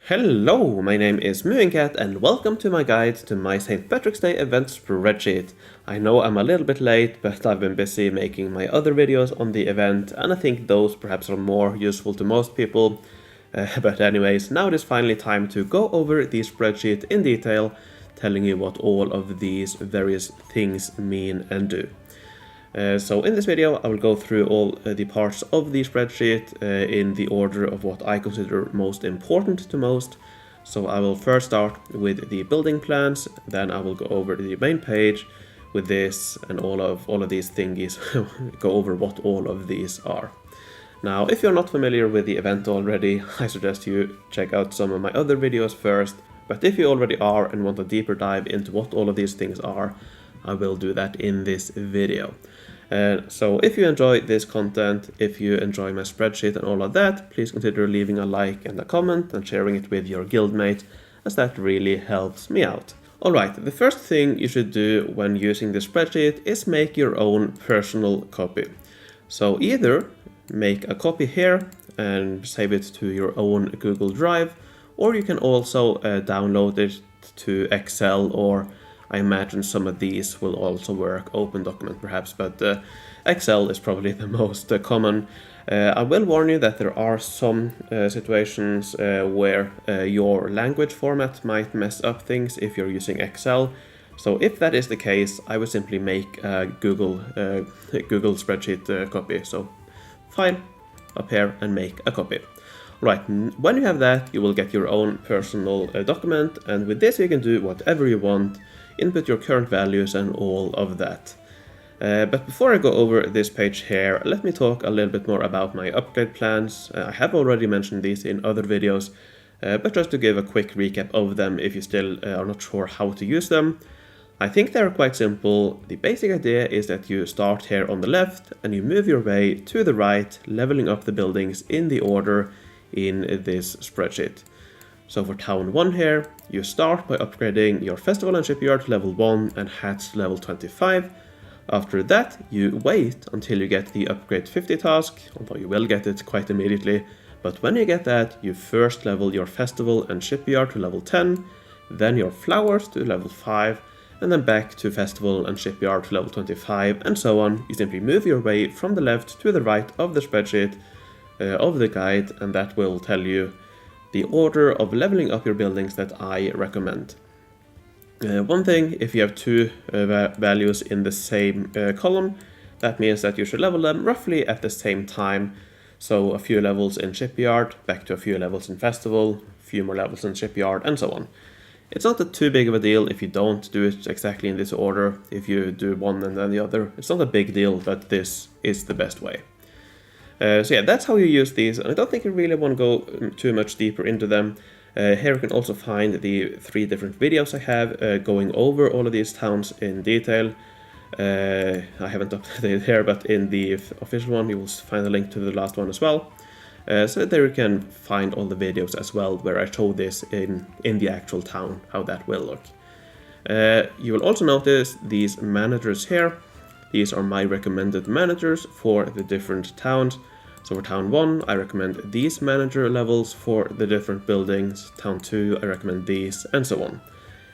Hello, my name is Mooincat and welcome to my guide to my St. Patrick's Day event spreadsheet. I know I'm a little bit late, but I've been busy making my other videos on the event and I think those perhaps are more useful to most people. But anyways, now it is finally time to go over the spreadsheet in detail, telling you what all of these various things mean and do. So in this video I will go through all the parts of the spreadsheet in the order of what I consider most important to most. So I will first start with the building plans, then I will go over the main page with this and all of these thingies, go over what all of these are. Now if you're not familiar with the event already, I suggest you check out some of my other videos first, but if you already are and want a deeper dive into what all of these things are, I will do that in this video. So if you enjoy this content, if you enjoy my spreadsheet and all of that, please consider leaving a like and a comment and sharing it with your guildmate, as that really helps me out. Alright, the first thing you should do when using the spreadsheet is make your own personal copy. So either make a copy here and save it to your own Google Drive, or you can also download it to Excel, or I imagine some of these will also work, Open Document perhaps, but Excel is probably the most common. I will warn you that there are some situations where your language format might mess up things if you're using Excel. So if that is the case, I would simply make a Google spreadsheet copy. So File, up here, and make a copy. Right, when you have that, you will get your own personal document, and with this you can do whatever you want, input your current values and all of that. But before I go over this page here, let me talk a little bit more about my upgrade plans. I have already mentioned these in other videos, but just to give a quick recap of them if you still are not sure how to use them. I think they're quite simple. The basic idea is that you start here on the left and you move your way to the right, leveling up the buildings in the order in this spreadsheet. So for Town 1 here, you start by upgrading your Festival and Shipyard to level 1 and Hats to level 25. After that, you wait until you get the Upgrade 50 task, although you will get it quite immediately. But when you get that, you first level your Festival and Shipyard to level 10, then your Flowers to level 5, and then back to Festival and Shipyard to level 25, and so on. You simply move your way from the left to the right of the spreadsheet of the guide, and that will tell you the order of leveling up your buildings that I recommend. One thing, if you have two values in the same column, that means that you should level them roughly at the same time. So a few levels in Shipyard, back to a few levels in Festival, a few more levels in Shipyard, and so on. It's not too big of a deal if you don't do it exactly in this order. If you do one and then the other, it's not a big deal, but this is the best way. So yeah, that's how you use these, and I don't think you really want to go too much deeper into them. Here you can also find the 3 different videos I have going over all of these towns in detail. I haven't updated here, but in the official one you will find a link to the last one as well. So there you can find all the videos as well where I show this in the actual town, how that will look. You will also notice these managers here. These are my recommended managers for the different towns. So for Town 1, I recommend these manager levels for the different buildings. Town 2, I recommend these, and so on.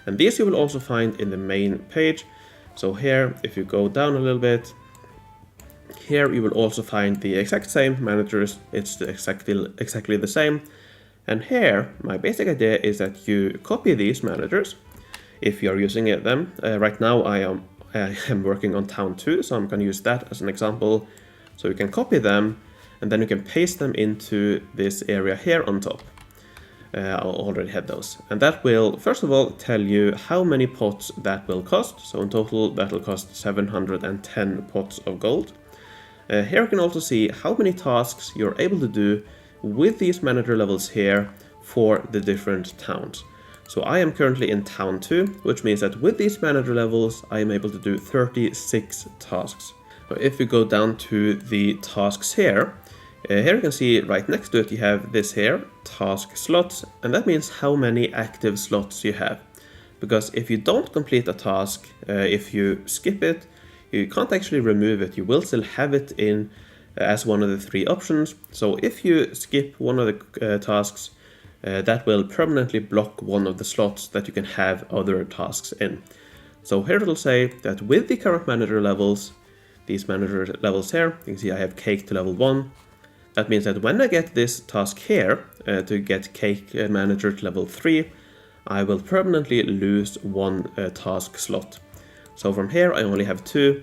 And these you will also find in the main page. So here, if you go down a little bit, here you will also find the exact same managers. It's exactly the same. And here, my basic idea is that you copy these managers if you're using them. Right now I am working on Town 2, so I'm going to use that as an example. So you can copy them, and then you can paste them into this area here on top. I already had those. And that will, first of all, tell you how many pots that will cost. So in total, that will cost 710 pots of gold. Here you can also see how many tasks you're able to do with these manager levels here for the different towns. So I am currently in Town 2, which means that with these manager levels, I am able to do 36 tasks. So if we go down to the tasks here, here you can see right next to it you have this here, task slots, and that means how many active slots you have. Because if you don't complete a task, if you skip it, you can't actually remove it. You will still have it in as one of the 3 options. So if you skip one of the tasks, that will permanently block one of the slots that you can have other tasks in. So here it'll say that with the current manager levels, these manager levels here, you can see I have cake to level 1. That means that when I get this task here, to get cake manager to level 3, I will permanently lose one task slot. So from here I only have 2,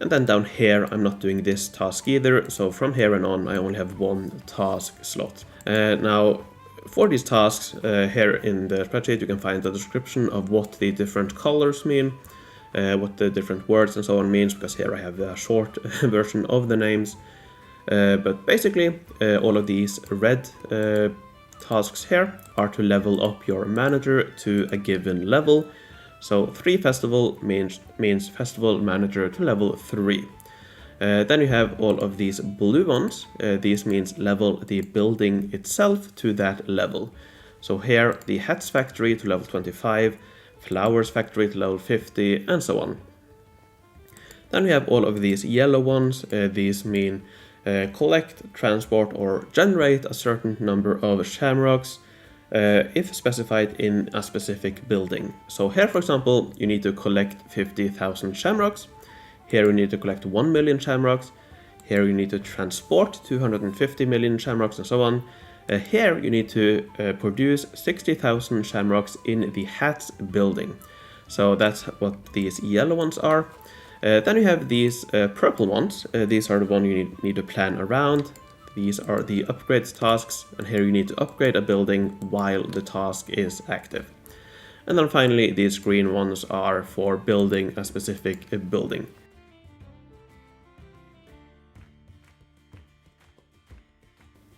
and then down here I'm not doing this task either, so from here and on I only have 1 task slot. Now for these tasks, here in the spreadsheet you can find the description of what the different colors mean, what the different words and so on means, because here I have a short version of the names. But basically all of these red tasks here are to level up your manager to a given level. So 3 festival means festival manager to level 3. Then you have all of these blue ones. These means level the building itself to that level. So here the hats factory to level 25, flowers factory to level 50, and so on. Then we have all of these yellow ones. These mean collect, transport, or generate a certain number of shamrocks if specified in a specific building. So here, for example, you need to collect 50,000 shamrocks. Here you need to collect 1 million shamrocks. Here you need to transport 250 million shamrocks, and so on. Here you need to produce 60,000 shamrocks in the hats building. So that's what these yellow ones are. Then you have these purple ones. These are the ones you need to plan around. These are the upgrades tasks, and here you need to upgrade a building while the task is active. And then finally, these green ones are for building a specific building.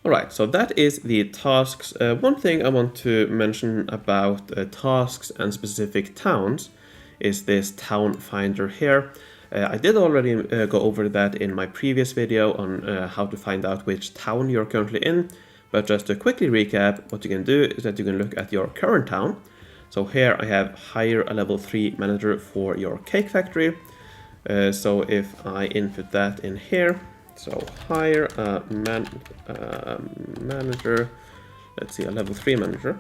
Alright, so that is the tasks. One thing I want to mention about tasks and specific towns is this town finder here. I did already go over that in my previous video on how to find out which town you're currently in, but just to quickly recap, what you can do is that you can look at your current town. So here I have hire a level 3 manager for your cake factory. So if I input that in here, so hire a manager, let's see, a level 3 manager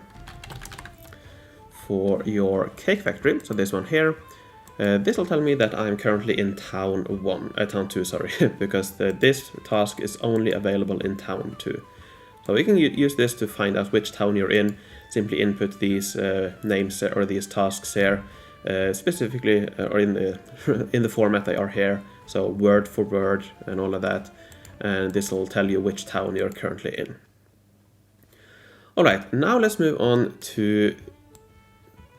for your cake factory, so this one here. This will tell me that I'm currently in town 2, sorry, because this task is only available in town 2. So you can use this to find out which town you're in. Simply input these names or these tasks here, specifically or in the format they are here. So word for word and all of that, and this will tell you which town you're currently in. Alright, now let's move on to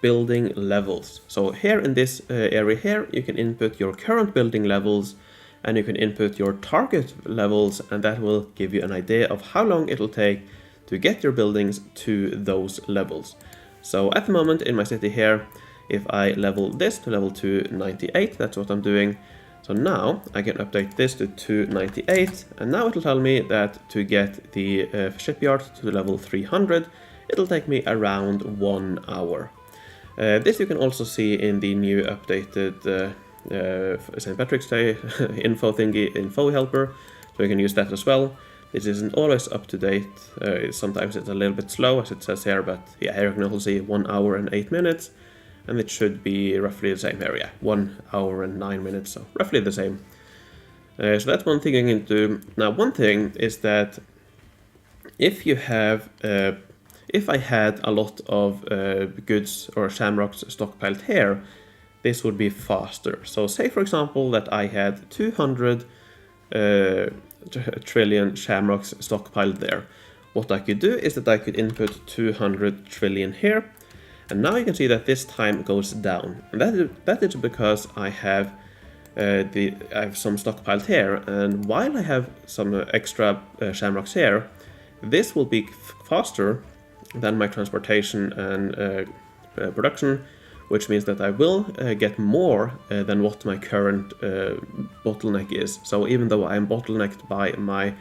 building levels. So here in this area here, you can input your current building levels, and you can input your target levels, and that will give you an idea of how long it'll take to get your buildings to those levels. So at the moment in my city here, if I level this to level 298, that's what I'm doing. So now I can update this to 298, and now it'll tell me that to get the shipyard to level 300, it'll take me around 1 hour. This you can also see in the new updated St. Patrick's Day info helper, so you can use that as well. This isn't always up to date, sometimes it's a little bit slow as it says here, but yeah, here you can also see 1 hour and 8 minutes, and it should be roughly the same area, 1 hour and 9 minutes, so roughly the same. So that's one thing you can do. Now one thing is that if you have if I had a lot of goods or shamrocks stockpiled here, this would be faster. So say for example that I had 200 trillion shamrocks stockpiled there. What I could do is that I could input 200 trillion here, and now you can see that this time goes down. And that is because I have some stockpiled here, and while I have some extra shamrocks here, this will be faster than my transportation and production, which means that I will get more than what my current bottleneck is. So even though I am bottlenecked by my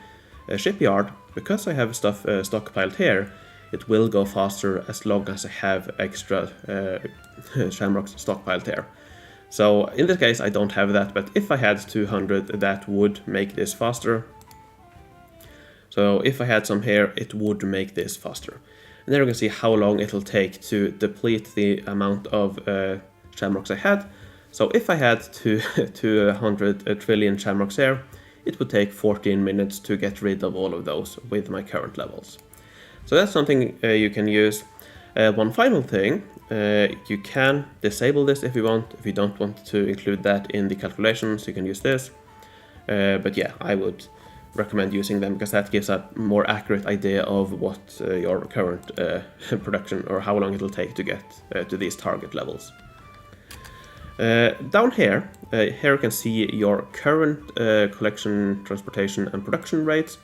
shipyard, because I have stuff stockpiled here, it will go faster as long as I have extra shamrocks stockpiled here. So in this case I don't have that, but if I had 200, that would make this faster. So if I had some here, it would make this faster. And there you can see how long it'll take to deplete the amount of shamrocks I had. So if I had 200 trillion shamrocks here, it would take 14 minutes to get rid of all of those with my current levels. So that's something you can use. One final thing, you can disable this if you want. If you don't want to include that in the calculations, you can use this. But yeah, I would recommend using them because that gives a more accurate idea of what your current production or how long it'll take to get to these target levels. Down here, you can see your current collection, transportation and production rates.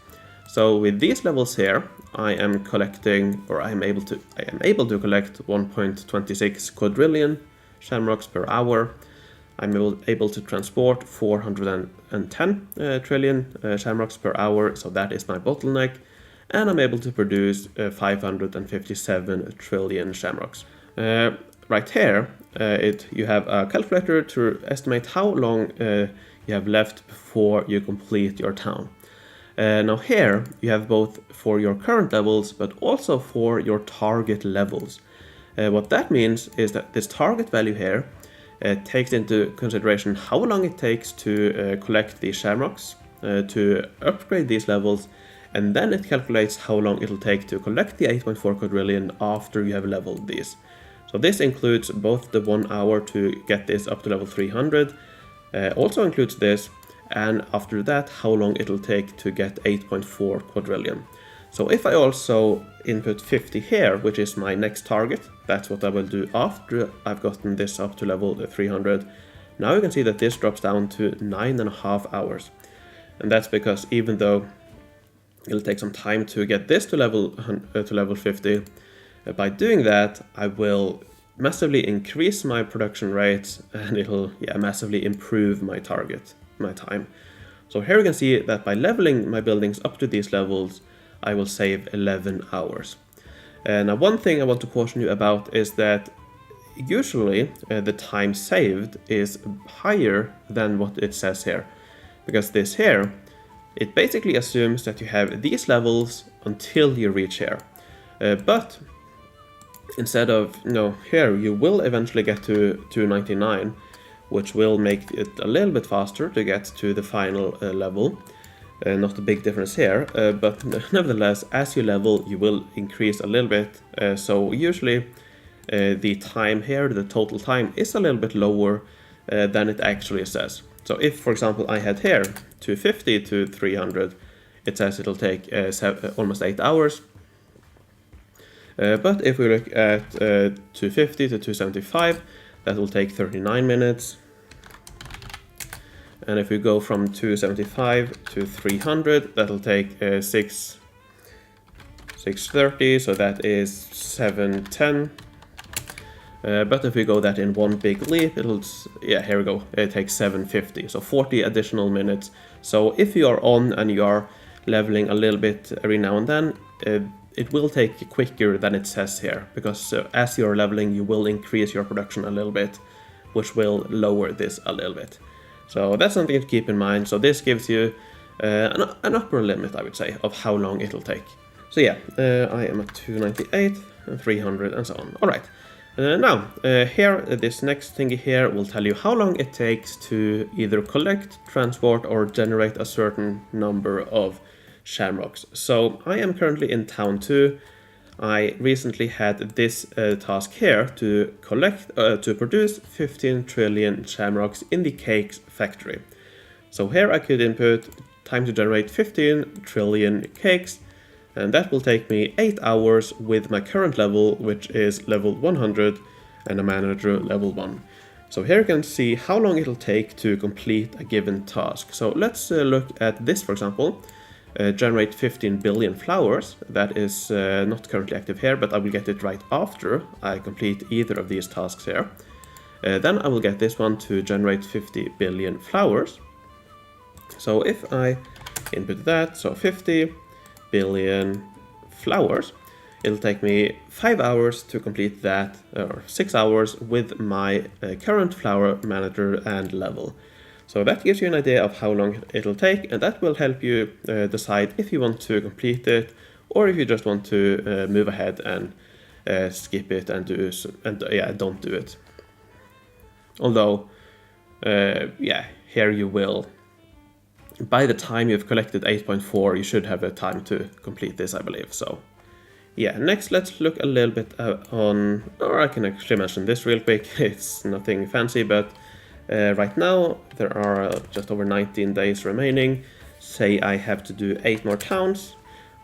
So with these levels here, I am collecting, or I am able to collect 1.26 quadrillion shamrocks per hour. I'm able to transport 410 trillion shamrocks per hour, so that is my bottleneck. And I'm able to produce 557 trillion shamrocks. Right here, you have a calculator to estimate how long you have left before you complete your town. Now here, you have both for your current levels, but also for your target levels. What that means is that this target value here takes into consideration how long it takes to collect these shamrocks, to upgrade these levels, and then it calculates how long it'll take to collect the 8.4 quadrillion after you have leveled these. So this includes both the 1 hour to get this up to level 300, also includes this, and after that how long it'll take to get 8.4 quadrillion. So if I also input 50 here, which is my next target, that's what I will do after I've gotten this up to level 300. Now you can see that this drops down to 9.5 hours. And that's because even though it'll take some time to get this to level 50, by doing that I will massively increase my production rates and it'll massively improve my time. So here you can see that by leveling my buildings up to these levels, I will save 11 hours. Now one thing I want to caution you about is that usually the time saved is higher than what it says here. Because this here, it basically assumes that you have these levels until you reach here. But instead of, here you will eventually get to 299, which will make it a little bit faster to get to the final level. Not a big difference here, but nevertheless, as you level, you will increase a little bit. So usually the time here, the total time, is a little bit lower than it actually says. So if, for example, I had here 250 to 300, it says it'll take almost 8 hours. But if we look at 250 to 275, that will take 39 minutes. And if we go from 275 to 300, that'll take 630, so that is 710. But if we go that in one big leap, here we go, it takes 750, so 40 additional minutes. So if you are on and you are leveling a little bit every now and then, it will take quicker than it says here, because as you're leveling, you will increase your production a little bit, which will lower this a little bit. So that's something to keep in mind. So this gives you an upper limit, I would say, of how long it'll take. So yeah, I am at 298 and 300 and so on. All right. Now, here, this next thing here will tell you how long it takes to either collect, transport, or generate a certain number of shamrocks. So I am currently in town 2. I recently had this task here to produce 15 trillion shamrocks in the cakes factory. So here I could input time to generate 15 trillion cakes, and that will take me 8 hours with my current level, which is level 100 and a manager level 1. So here you can see how long it'll take to complete a given task. So let's look at this, for example. Generate 15 billion flowers. That is not currently active here, but I will get it right after I complete either of these tasks here. Then I will get this one to generate 50 billion flowers. So if I input that, so 50 billion flowers, it'll take me 5 hours to complete that, or 6 hours with my current flower manager and level. So that gives you an idea of how long it'll take, and that will help you decide if you want to complete it or if you just want to move ahead and skip it and don't do it. Although, yeah, here you will. By the time you've collected 8.4, you should have a time to complete this, I believe. So, yeah, next let's look a little bit or I can actually mention this real quick. It's nothing fancy, but right now there are just over 19 days remaining. Say I have to do 8 more towns.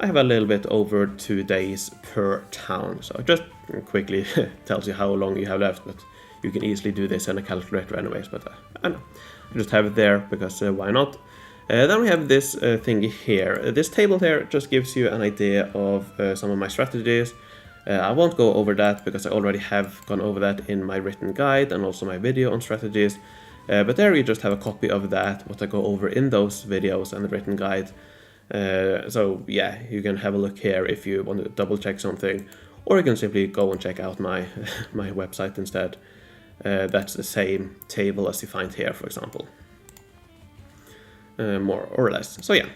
I have a little bit over 2 days per town. So it just quickly tells you how long you have left, but you can easily do this in a calculator anyways, but I know. I just have it there because why not? Then we have this thingy here. This table here just gives you an idea of some of my strategies. I won't go over that because I already have gone over that in my written guide and also my video on strategies. But there you just have a copy of that, what I go over in those videos and the written guide. So yeah, you can have a look here if you want to double check something, or you can simply go and check out my my website instead. That's the same table as you find here, for example. More or less. So yeah,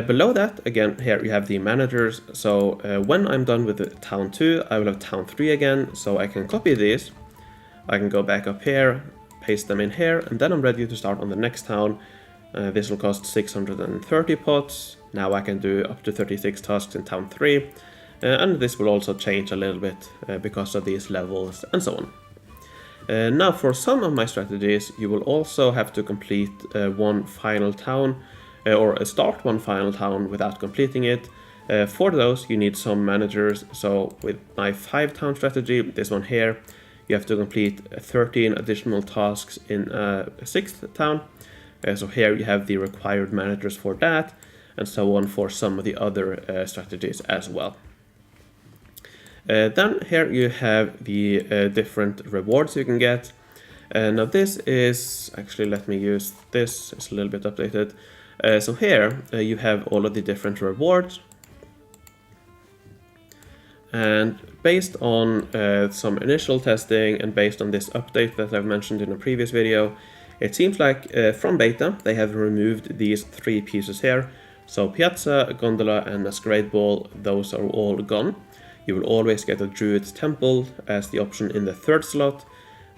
below that, again, here you have the managers. So when I'm done with the town 2, I will have town 3 again, so I can copy these. I can go back up here, paste them in here, and then I'm ready to start on the next town. This will cost 630 pots. Now I can do up to 36 tasks in town 3, and this will also change a little bit because of these levels and so on. Now for some of my strategies, you will also have to complete one final town, or start one final town without completing it. For those, you need some managers. So with my 5 town strategy, this one here, you have to complete 13 additional tasks in a 6th town. So here you have the required managers for that, and so on for some of the other strategies as well. Then here you have the different rewards you can get. Now this is, actually let me use this, it's a little bit updated. So here you have all of the different rewards. And based on some initial testing and based on this update that I've mentioned in a previous video, it seems like from beta they have removed these 3 pieces here. So Piazza, Gondola and Masquerade Ball, those are all gone. You will always get a Druid's Temple as the option in the 3rd slot.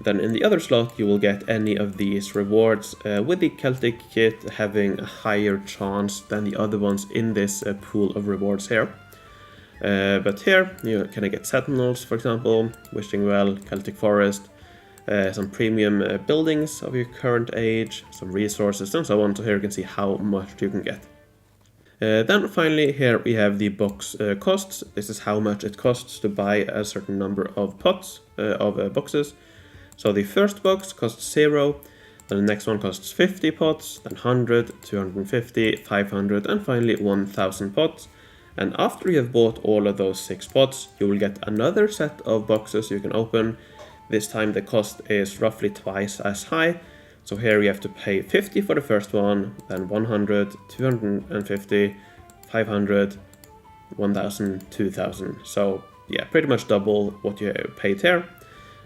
Then in the other slot you will get any of these rewards, with the Celtic kit having a higher chance than the other ones in this pool of rewards here. But here you can get Sentinels, for example, Wishing Well, Celtic Forest, some premium buildings of your current age, some resources and so on. So here you can see how much you can get. Then finally here we have the box costs. This is how much it costs to buy a certain number of pots of boxes. So the first box costs 0, then the next one costs 50 pots, then 100, 250, 500 and finally 1000 pots. And after you have bought all of those 6 pots, you will get another set of boxes you can open. This time the cost is roughly twice as high. So here you have to pay 50 for the first one, then 100, 250, 500, 1000, 2000. So yeah, pretty much double what you paid here.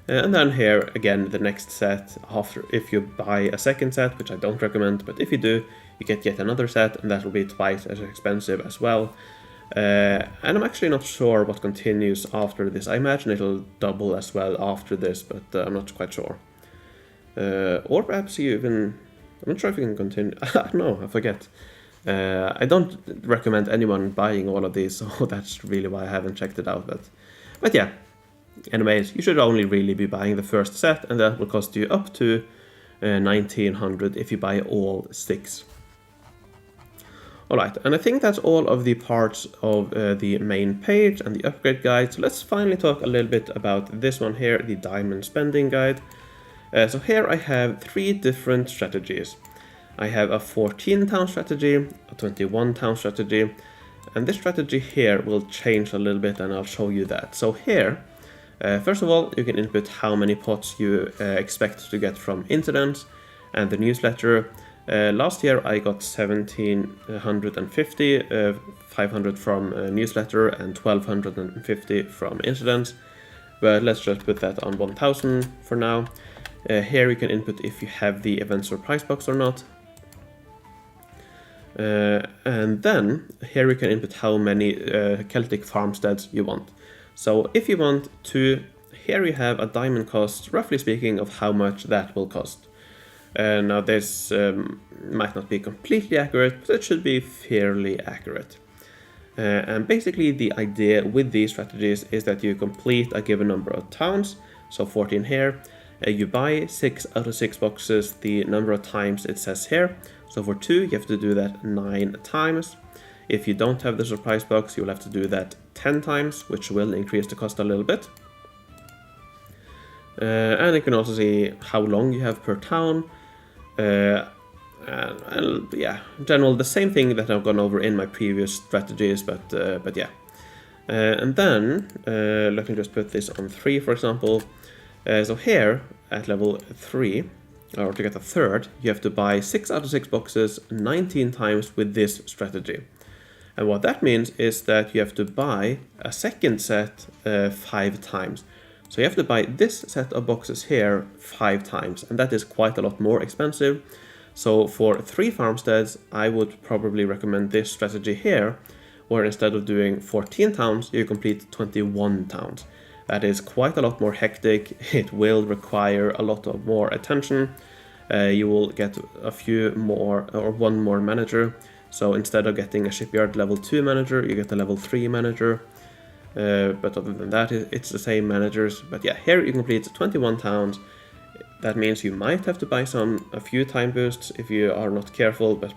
And then here again the next set, after if you buy a second set, which I don't recommend, but if you do, you get yet another set and that will be twice as expensive as well. And I'm actually not sure what continues after this. I imagine it'll double as well after this, but I'm not quite sure. Or perhaps you even, I'm not sure if you can continue. No, I forget. I don't recommend anyone buying all of these, so that's really why I haven't checked it out. But yeah, anyways, you should only really be buying the first set, and that will cost you up to 1900 if you buy all 6. Alright, and I think that's all of the parts of the main page and the upgrade guide. So let's finally talk a little bit about this one here, the diamond spending guide. So here I have 3 different strategies. I have a 14 town strategy, a 21 town strategy, and this strategy here will change a little bit and I'll show you that. So here, first of all, you can input how many pots you expect to get from incidents and the newsletter. Last year I got 1750, 500 from newsletter and 1250 from incidents, but let's just put that on 1000 for now. Here you can input if you have the event surprise box or not. And then here you can input how many Celtic farmsteads you want. So if you want 2, here you have a diamond cost, roughly speaking, of how much that will cost. Now this might not be completely accurate, but it should be fairly accurate. And basically the idea with these strategies is that you complete a given number of towns, so 14 here. You buy 6 out of 6 boxes the number of times it says here. So for 2 you have to do that 9 times. If you don't have the surprise box, you'll have to do that 10 times, which will increase the cost a little bit. And you can also see how long you have per town. And yeah, in general, the same thing that I've gone over in my previous strategies, but yeah. And then, let me just put this on 3, for example. So here, at level 3, or to get a third, you have to buy 6 out of 6 boxes 19 times with this strategy. And what that means is that you have to buy a second set 5 times. So you have to buy this set of boxes here 5 times, and that is quite a lot more expensive. So for 3 farmsteads, I would probably recommend this strategy here, where instead of doing 14 towns, you complete 21 towns. That is quite a lot more hectic. It will require a lot of more attention. You will get a few more, or 1 more manager. So instead of getting a shipyard level 2 manager, you get a level 3 manager. But other than that, it's the same managers. But yeah, here you complete 21 towns. That means you might have to buy a few time boosts if you are not careful, but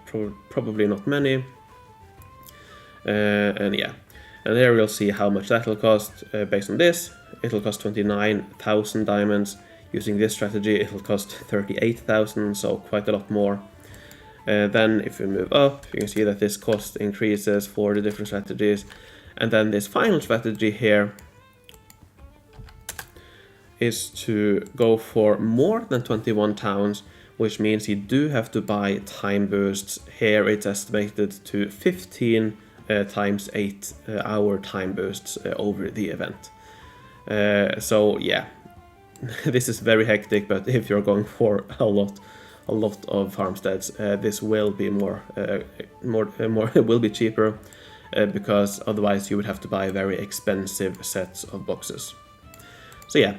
probably not many. And yeah, and there we'll see how much that will cost based on this. It'll cost 29,000 diamonds. Using this strategy, it'll cost 38,000, so quite a lot more. Then if we move up, you can see that this cost increases for the different strategies. And then this final strategy here is to go for more than 21 towns, which means you do have to buy time boosts. Here it's estimated to 15 times 8 hour time boosts over the event. So yeah, this is very hectic, but if you're going for a lot of farmsteads, this will be will be cheaper. Because otherwise you would have to buy very expensive sets of boxes. So yeah,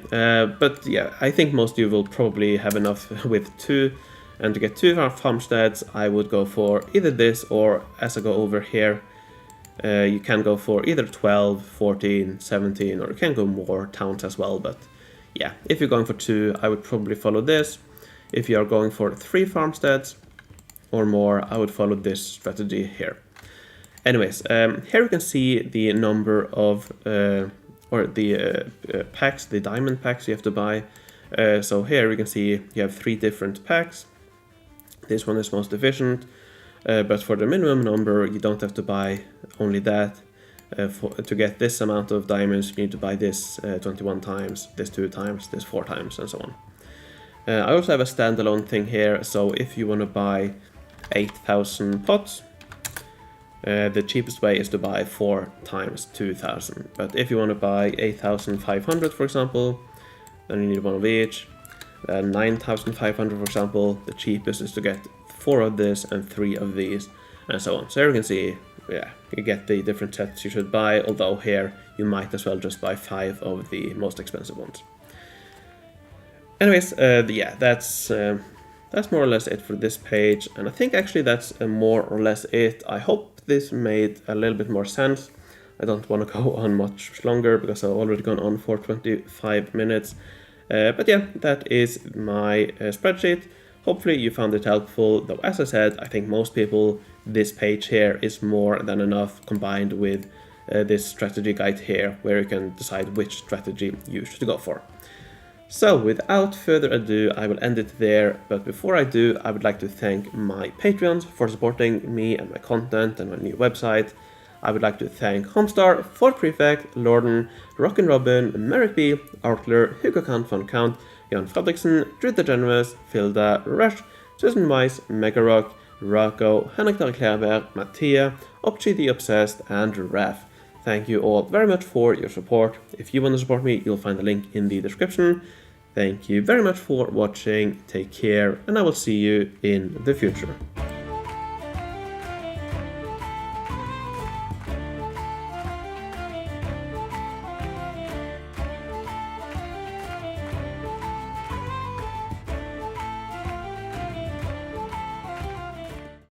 but yeah, I think most of you will probably have enough with 2, and to get 2 farmsteads, I would go for either this, or as I go over here, you can go for either 12, 14, 17, or you can go more towns as well. But yeah, if you're going for 2, I would probably follow this. If you are going for 3 farmsteads or more, I would follow this strategy here. Anyways, here you can see the number of, packs, the diamond packs you have to buy. So here you can see you have 3 different packs. This one is most efficient, but for the minimum number, you don't have to buy only that. To get this amount of diamonds, you need to buy this 21 times, this 2 times, this 4 times, and so on. I also have a standalone thing here, so if you want to buy 8,000 pots, the cheapest way is to buy 4 times 2,000. But if you want to buy 8,500, for example, then you need 1 of each. 9,500, for example, the cheapest is to get 4 of this and 3 of these, and so on. So here you can see, yeah, you get the different sets you should buy, although here you might as well just buy 5 of the most expensive ones. Anyways, yeah, that's more or less it for this page, and I think actually that's more or less it. I hope this made a little bit more sense. I don't want to go on much longer because I've already gone on for 25 minutes. But yeah, that is my spreadsheet. Hopefully you found it helpful, though as I said, I think most people, this page here is more than enough combined with this strategy guide here, where you can decide which strategy you should go for. So without further ado, I will end it there, but before I do, I would like to thank my Patreons for supporting me and my content and my new website. I would like to thank Homestar, Fort Prefect, Lorden, Rockin' Robin, Merrick B, Artler, Hugo Kant von Count, Jan Fredriksen, Drew the Generous, Filda, Rush, Susan Weiss, Megarock, Rocco, Henrik Klerberg, Mattia, Opchi the Obsessed, and Raf. Thank you all very much for your support. If you want to support me, you'll find the link in the description. Thank you very much for watching, take care, and I will see you in the future.